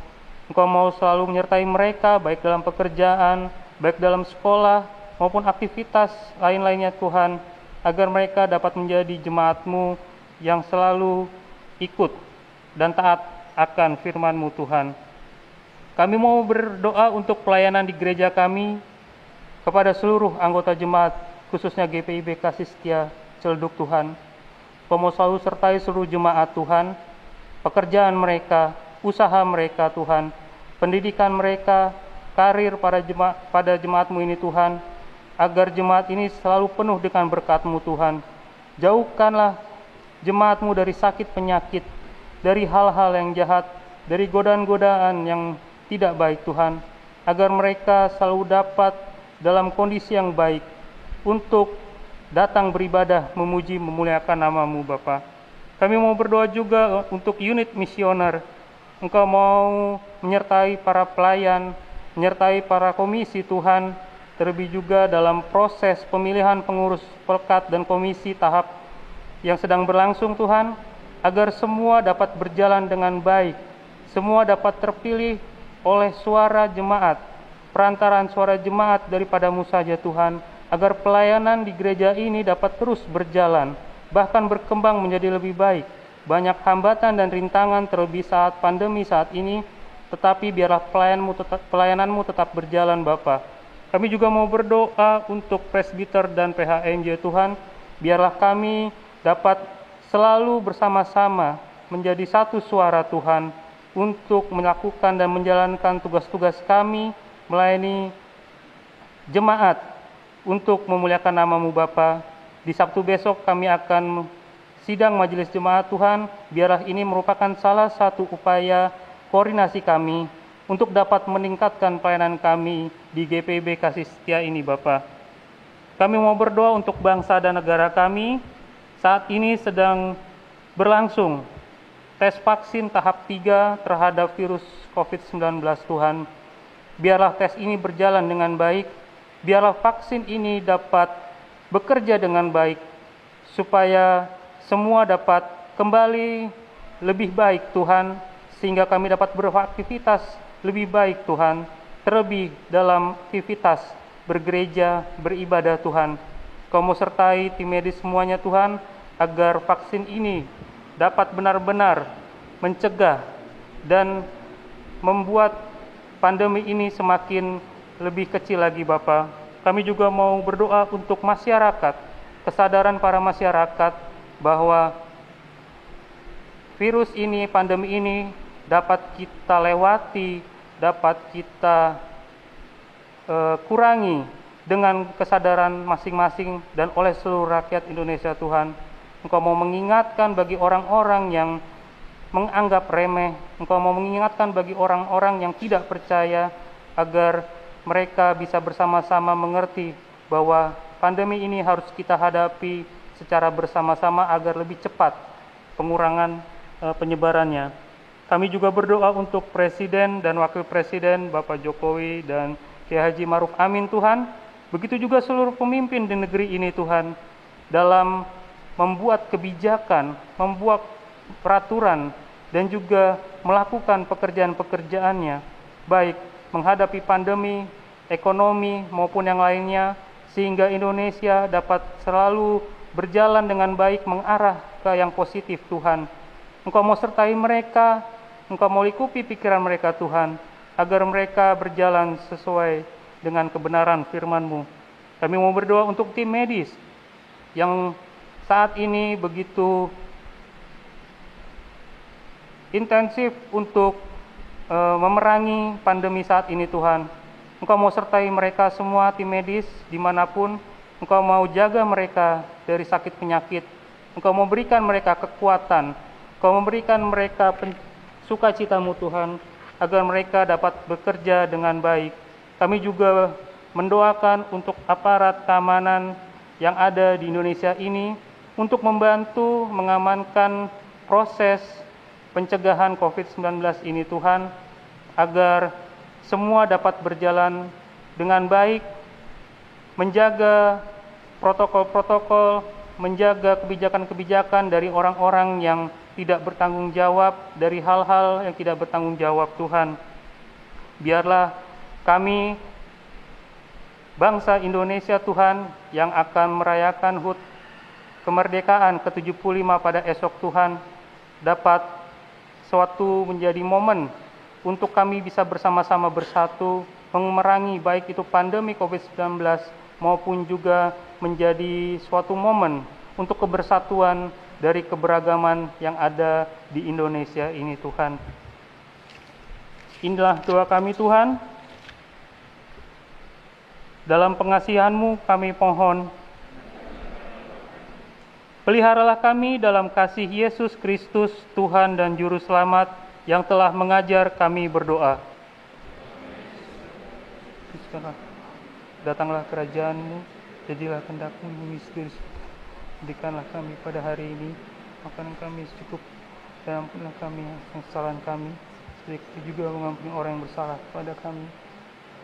Engkau mau selalu menyertai mereka, baik dalam pekerjaan, baik dalam sekolah, maupun aktivitas lain-lainnya Tuhan, agar mereka dapat menjadi jemaat-Mu yang selalu ikut dan taat akan firman-Mu Tuhan. Kami mau berdoa untuk pelayanan di gereja kami, kepada seluruh anggota jemaat, khususnya GPIB Kasih Setia Celduk Tuhan. Kau mau selalu sertai seluruh jemaat Tuhan, pekerjaan mereka, usaha mereka Tuhan, pendidikan mereka, karir pada jemaat-Mu ini Tuhan, agar jemaat ini selalu penuh dengan berkat-Mu Tuhan. Jauhkanlah jemaat-Mu dari sakit penyakit, dari hal-hal yang jahat, dari godaan-godaan yang tidak baik Tuhan, agar mereka selalu dapat dalam kondisi yang baik untuk datang beribadah, memuji, memuliakan nama-Mu Bapa. Kami mau berdoa juga untuk unit misioner. Engkau mau menyertai para pelayan, menyertai para komisi Tuhan, terlebih juga dalam proses pemilihan pengurus Pelkat dan komisi tahap yang sedang berlangsung Tuhan, agar semua dapat berjalan dengan baik, semua dapat terpilih oleh suara jemaat, perantaraan suara jemaat daripadamu saja Tuhan, agar pelayanan di gereja ini dapat terus berjalan, bahkan berkembang menjadi lebih baik. Banyak hambatan dan rintangan terlebih saat pandemi saat ini, tetapi biarlah pelayananmu tetap berjalan Bapa. Kami juga mau berdoa untuk presbiter dan PHNJ Tuhan, biarlah kami dapat selalu bersama-sama menjadi satu suara Tuhan untuk melakukan dan menjalankan tugas-tugas kami melayani jemaat untuk memuliakan nama-Mu Bapa. Di Sabtu besok kami akan sidang majelis jemaat Tuhan, biarlah ini merupakan salah satu upaya koordinasi kami untuk dapat meningkatkan pelayanan kami di GPIB Kasih Setia ini Bapa. Kami mau berdoa untuk bangsa dan negara kami. Saat ini sedang berlangsung tes vaksin tahap 3 terhadap virus COVID-19 Tuhan. Biarlah tes ini berjalan dengan baik, biarlah vaksin ini dapat bekerja dengan baik, supaya semua dapat kembali lebih baik Tuhan, sehingga kami dapat beraktivitas lebih baik Tuhan, terlebih dalam aktivitas bergereja, beribadah Tuhan. Kau mau sertai tim medis semuanya Tuhan, agar vaksin ini dapat benar-benar mencegah dan membuat pandemi ini semakin lebih kecil lagi Bapa. Kami juga mau berdoa untuk masyarakat, kesadaran para masyarakat bahwa virus ini, pandemi ini dapat kita lewati, dapat kita kurangi dengan kesadaran masing-masing dan oleh seluruh rakyat Indonesia Tuhan. Engkau mau mengingatkan bagi orang-orang yang menganggap remeh, Engkau mau mengingatkan bagi orang-orang yang tidak percaya, agar mereka bisa bersama-sama mengerti bahwa pandemi ini harus kita hadapi secara bersama-sama agar lebih cepat pengurangan penyebarannya. Kami juga berdoa untuk Presiden dan Wakil Presiden Bapak Jokowi dan Kiai Haji Maruf Amin Tuhan, begitu juga seluruh pemimpin di negeri ini Tuhan, dalam membuat kebijakan, membuat peraturan, dan juga melakukan pekerjaan-pekerjaannya, baik menghadapi pandemi, ekonomi, maupun yang lainnya, sehingga Indonesia dapat selalu berjalan dengan baik mengarah ke yang positif Tuhan. Engkau mau sertai mereka, Engkau mau likupi pikiran mereka Tuhan, agar mereka berjalan sesuai dengan kebenaran firman-Mu. Kami mau berdoa untuk tim medis yang saat ini begitu intensif untuk memerangi pandemi saat ini Tuhan. Engkau mau sertai mereka semua tim medis dimanapun, Engkau mau jaga mereka dari sakit penyakit, Engkau mau berikan mereka kekuatan, Engkau memberikan mereka sukacita-Mu Tuhan, agar mereka dapat bekerja dengan baik. Kami juga mendoakan untuk aparat keamanan yang ada di Indonesia ini, untuk membantu mengamankan proses pencegahan COVID-19 ini Tuhan, agar semua dapat berjalan dengan baik, menjaga protokol-protokol, menjaga kebijakan-kebijakan dari orang-orang yang tidak bertanggung jawab, dari hal-hal yang tidak bertanggung jawab Tuhan. Biarlah kami, bangsa Indonesia Tuhan, yang akan merayakan HUT kemerdekaan ke-75 pada esok Tuhan, dapat suatu menjadi momen untuk kami bisa bersama-sama bersatu memerangi baik itu pandemi COVID-19 maupun juga menjadi suatu momen untuk kebersatuan dari keberagaman yang ada di Indonesia ini Tuhan. Inilah doa kami Tuhan. Dalam pengasihan-Mu kami mohon, peliharalah kami dalam kasih Yesus Kristus, Tuhan dan Juru Selamat, yang telah mengajar kami berdoa. Datanglah kerajaan-Mu, jadilah kehendak-Mu di bumi seperti di surga. Berikanlah kami pada hari ini makanan kami secukup, dan ampunilah kami kesalahan kami, seperti juga mengampuni orang yang bersalah kepada kami.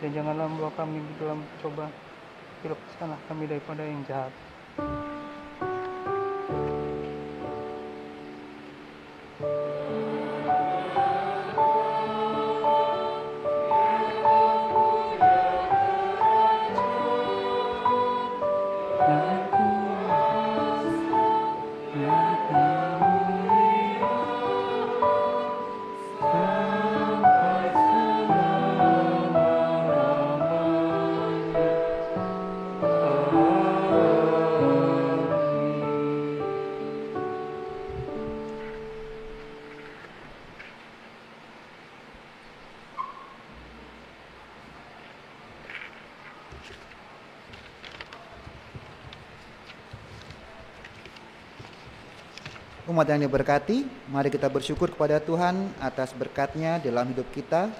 Dan janganlah membawa kami di dalam coba, tapi lepaskanlah kami daripada yang jahat. Umat yang diberkati, mari kita bersyukur kepada Tuhan atas berkat-Nya dalam hidup kita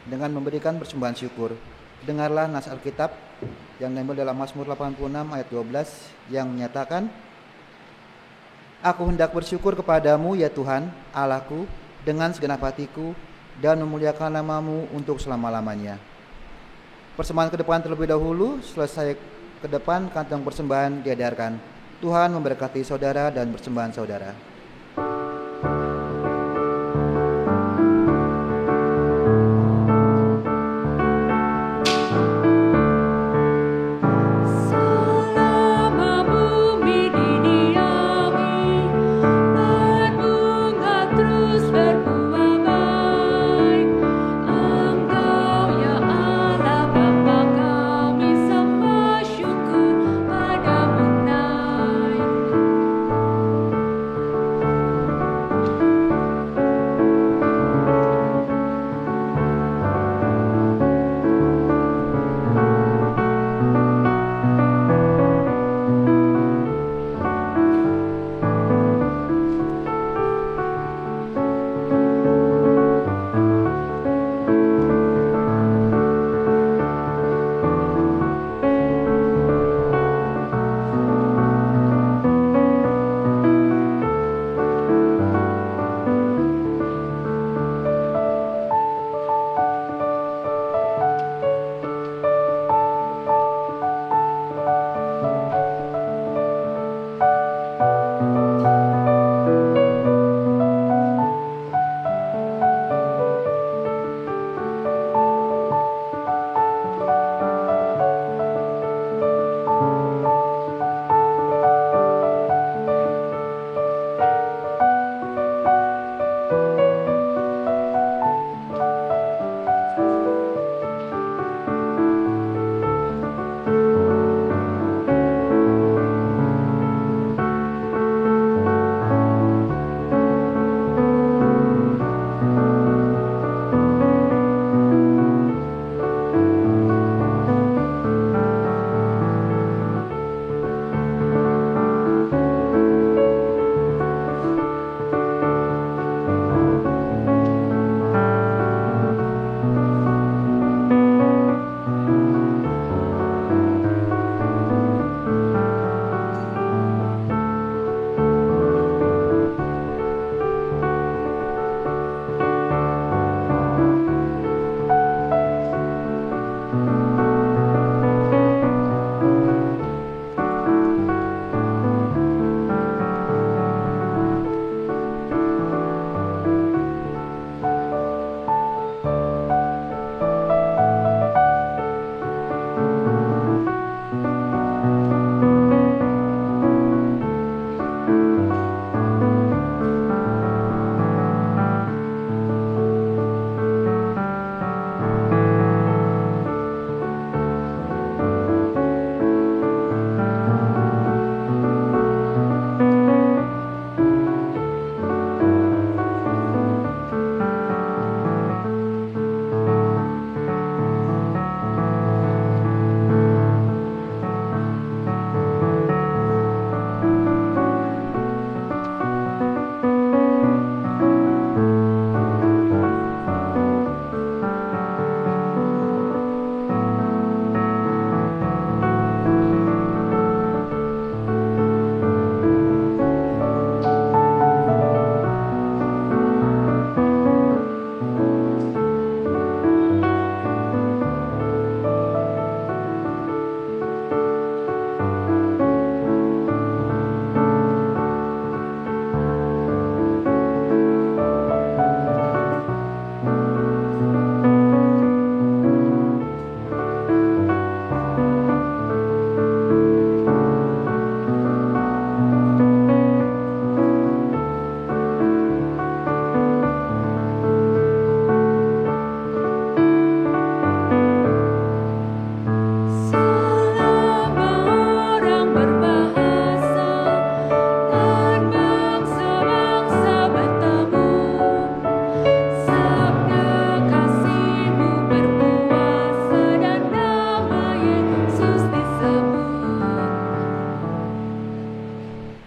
dengan memberikan persembahan syukur. Dengarlah nas Alkitab yang diambil dalam Mazmur 86 ayat 12 yang menyatakan, Aku hendak bersyukur kepadamu ya Tuhan, Allahku, dengan segenap hatiku dan memuliakan nama-Mu untuk selama-lamanya. Persembahan ke depan terlebih dahulu, selesai ke depan kantong persembahan diedarkan. Tuhan memberkati saudara dan persembahan saudara.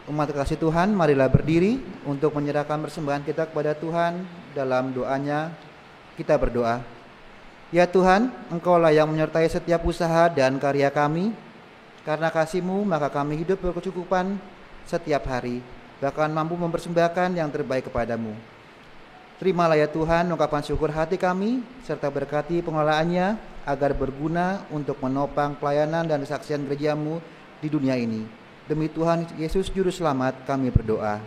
Umat kasih Tuhan, marilah berdiri untuk menyerahkan persembahan kita kepada Tuhan. Dalam doanya, kita berdoa. Ya Tuhan, Engkaulah yang menyertai setiap usaha dan karya kami. Karena kasih-Mu, maka kami hidup berkecukupan setiap hari, bahkan mampu mempersembahkan yang terbaik kepadamu. Terimalah ya Tuhan ungkapan syukur hati kami, serta berkati pengelolaannya, agar berguna untuk menopang pelayanan dan kesaksian gereja-Mu di dunia ini. Demi Tuhan Yesus Juru Selamat kami berdoa.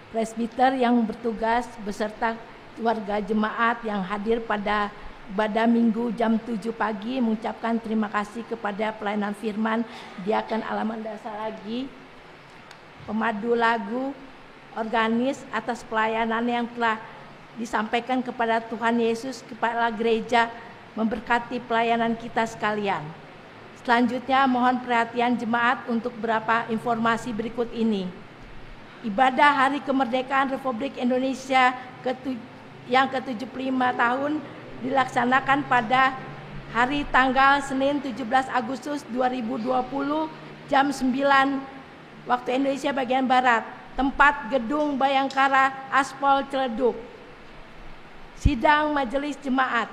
Presbiter yang bertugas beserta warga jemaat yang hadir pada ibadah minggu jam 7 pagi mengucapkan terima kasih kepada pelayanan firman Diaken Alamanda Saragi, pemandu lagu, organis atas pelayanan yang telah disampaikan kepada Tuhan Yesus, kepala gereja, memberkati pelayanan kita sekalian. Selanjutnya mohon perhatian jemaat untuk beberapa informasi berikut ini. Ibadah Hari Kemerdekaan Republik Indonesia yang ke-75 tahun dilaksanakan pada hari tanggal Senin 17 Agustus 2020 jam 9 waktu Indonesia bagian Barat, tempat Gedung Bayangkara Aspol Ciledug. Sidang Majelis Jemaat.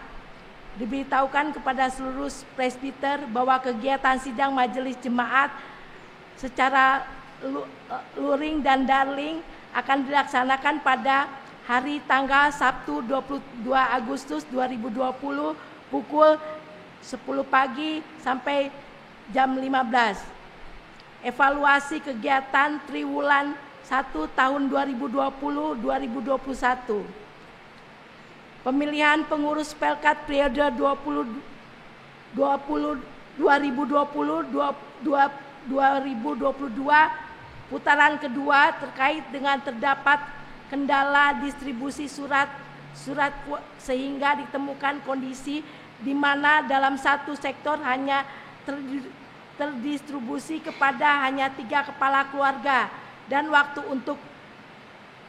Diberitahukan kepada seluruh presbiter bahwa kegiatan sidang Majelis Jemaat secara luring dan daring akan dilaksanakan pada hari tanggal Sabtu 22 Agustus 2020 pukul 10 pagi sampai jam 15. Evaluasi kegiatan triwulan 1 tahun 2020-2021. Pemilihan pengurus Pelkat periode 2020-2022 putaran kedua terkait dengan terdapat kendala distribusi surat sehingga ditemukan kondisi di mana dalam satu sektor hanya terdistribusi kepada hanya 3 kepala keluarga dan waktu untuk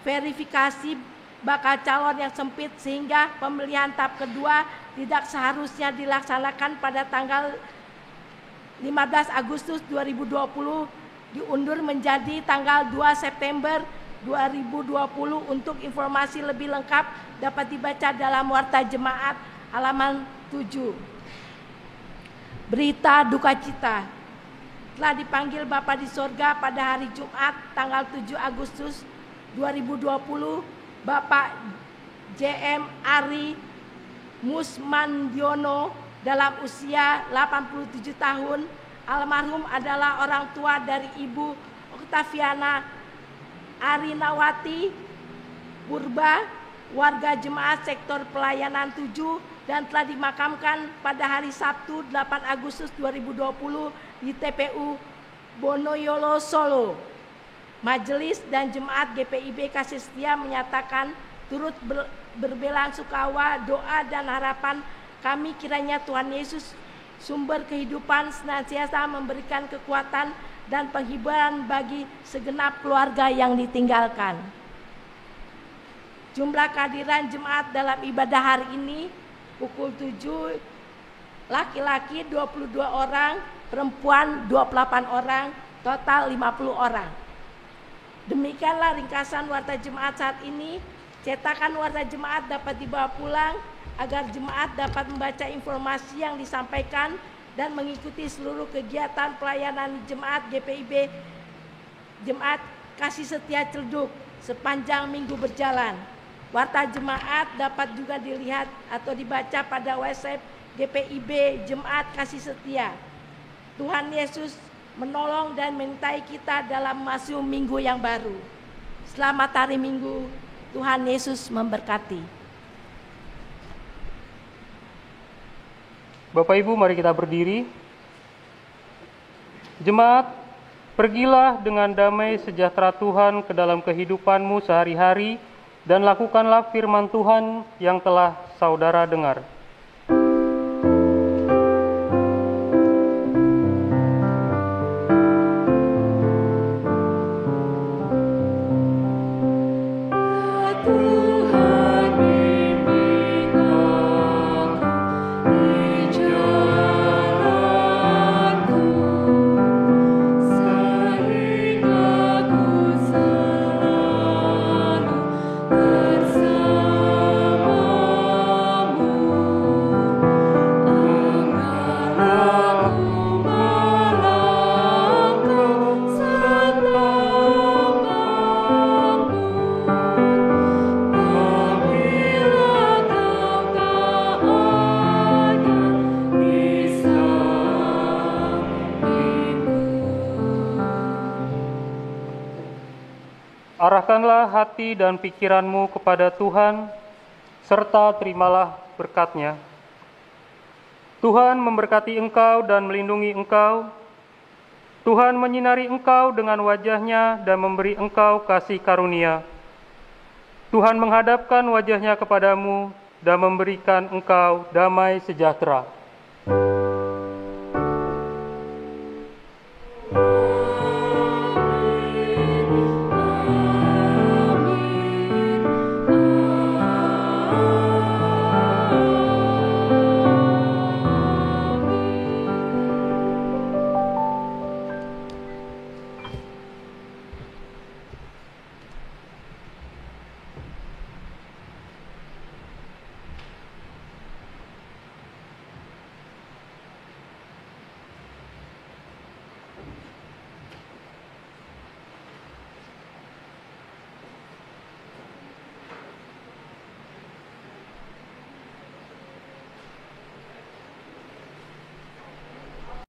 verifikasi bakal calon yang sempit sehingga pemilihan tahap kedua tidak seharusnya dilaksanakan pada tanggal 15 Agustus 2020 diundur menjadi tanggal 2 September 2020. Untuk informasi lebih lengkap dapat dibaca dalam Warta Jemaat halaman 7. Berita duka cita. Telah dipanggil Bapa di sorga pada hari Jumat tanggal 7 Agustus 2020 Bapak JM Ari Musmandiono dalam usia 87 tahun. Almarhum adalah orang tua dari Ibu Oktaviana Arinawati Purba, warga jemaat sektor pelayanan 7 dan telah dimakamkan pada hari Sabtu 8 Agustus 2020 di TPU Bonoyolo, Solo. Majelis dan jemaat GPIB Kasih Setia menyatakan turut berbelasungkawa, doa dan harapan kami kiranya Tuhan Yesus sumber kehidupan senantiasa memberikan kekuatan dan penghiburan bagi segenap keluarga yang ditinggalkan. Jumlah kehadiran jemaat dalam ibadah hari ini pukul 7, laki-laki 22 orang, perempuan 28 orang, total 50 orang. Demikianlah ringkasan Warta Jemaat saat ini. Cetakan Warta Jemaat dapat dibawa pulang agar jemaat dapat membaca informasi yang disampaikan dan mengikuti seluruh kegiatan pelayanan jemaat GPIB Jemaat Kasih Setia Ciledug sepanjang minggu berjalan. Warta Jemaat dapat juga dilihat atau dibaca pada website GPIB Jemaat Kasih Setia. Tuhan Yesus menolong dan menyertai kita dalam masuk minggu yang baru. Selamat hari Minggu, Tuhan Yesus memberkati. Bapak Ibu, mari kita berdiri. Jemaat, pergilah dengan damai sejahtera Tuhan ke dalam kehidupanmu sehari-hari – dan lakukanlah firman Tuhan yang telah saudara dengar. Saudara dengar. Mari kita berdoa. Tuhan Yesus, kami bersyukur Engkau telah mengizinkan kami dapat beribadah di hadapan-Mu. Kami bersyukur Engkau telah memberikan kekuatan dan penghiburan bagi segenap keluarga yang ditinggalkan. Dan waktu untuk verifikasi bakal calon yang sempit sehingga ditemukan kondisi di mana dalam satu sektor hanya terdistribusi kepada hanya 3 kepala keluarga dan waktu untuk verifikasi Arahkanlah hati dan pikiranmu kepada Tuhan, serta terimalah berkat-Nya. Tuhan memberkati engkau dan melindungi engkau. Tuhan menyinari engkau dengan wajah-Nya dan memberi engkau kasih karunia. Tuhan menghadapkan wajah-Nya kepadamu dan memberikan engkau damai sejahtera.